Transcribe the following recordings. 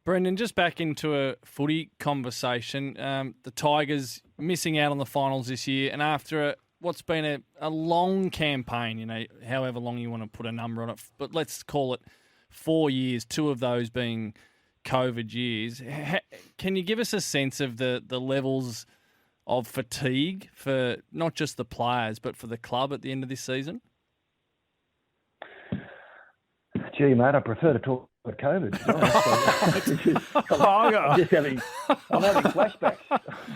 Brendon, just back into a footy conversation. The Tigers missing out on the finals this year, and after what's been a long campaign, however long you want to put a number on it, but let's call it 4 years, 2 of those being COVID years. Can you give us a sense of the levels of fatigue for not just the players, but for the club at the end of this season? Gee, mate, I prefer to talk about COVID. I'm having flashbacks.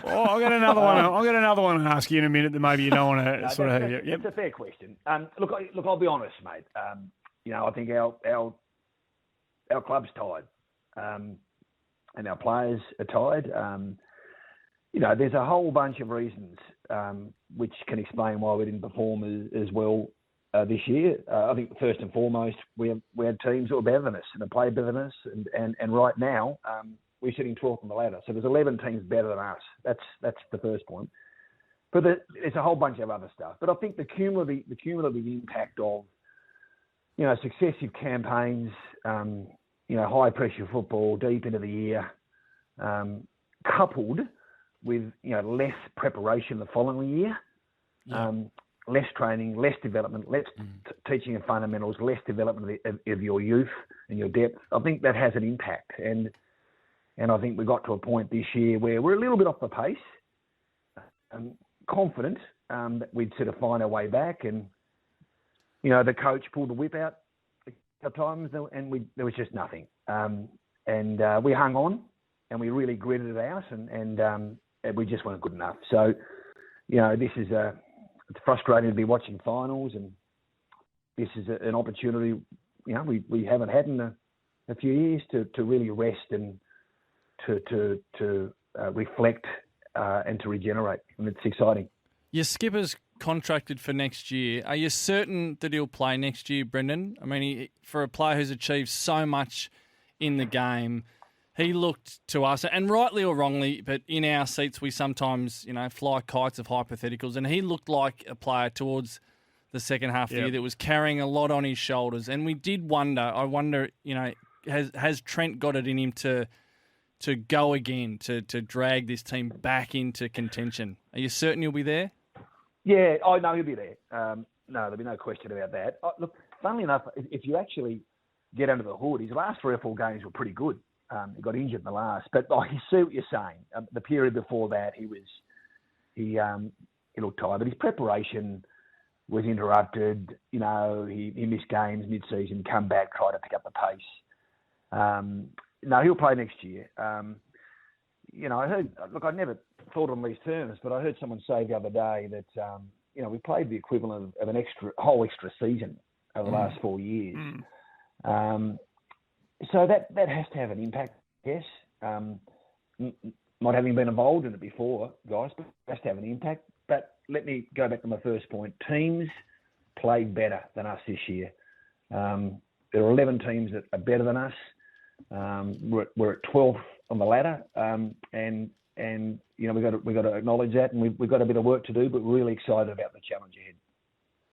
Oh, I'll get another one. I'll get another one and ask you in a minute that maybe you don't want to sort of have. Yep. It's a fair question. Look, I'll be honest, mate. I think our club's tired, and our players are tired. There's a whole bunch of reasons which can explain why we didn't perform as well this year. I think first and foremost, we had teams that were better than us and played better than us, and right now we're sitting 12th on the ladder. So there's 11 teams better than us. That's the first point. But there's a whole bunch of other stuff. But I think the cumulative impact of successive campaigns, high pressure football deep into the year, coupled with less preparation the following year. Less training, less development, less teaching of fundamentals, less development of your youth and your depth. I think that has an impact. And I think we got to a point this year where we're a little bit off the pace. Confident that we'd sort of find our way back. And, the coach pulled the whip out a couple of times and there was just nothing. And we hung on and we really gritted it out and we just weren't good enough. So, this is it's frustrating to be watching finals, and this is an opportunity, we haven't had in a few years to really rest and to reflect and to regenerate, and it's exciting. Your skipper's contracted for next year. Are you certain that he'll play next year, Brendon? I mean, for a player who's achieved so much in the game, he looked to us, and rightly or wrongly, but in our seats we sometimes, fly kites of hypotheticals, and he looked like a player towards the second half of the year that was carrying a lot on his shoulders. And we did wonder, has Trent got it in him to go again, to drag this team back into contention? Are you certain he'll be there? Yeah, I know he'll be there. No, there'll be no question about that. Look, funnily enough, if you actually get under the hood, his last 3 or 4 games were pretty good. He got injured in the last, but you see what you're saying. The period before that, he looked tired, but his preparation was interrupted. He missed games mid-season, come back, try to pick up the pace. No, he'll play next year. I heard. Look, I never thought on these terms, but I heard someone say the other day that we played the equivalent of an whole extra season over the last 4 years. So that has to have an impact, yes. Not having been involved in it before, guys, but it has to have an impact. But let me go back to my first point. Teams played better than us this year. There are 11 teams that are better than us. We're at 12th on the ladder, and we've got to acknowledge that, and we've got a bit of work to do, but we're really excited about the challenge ahead.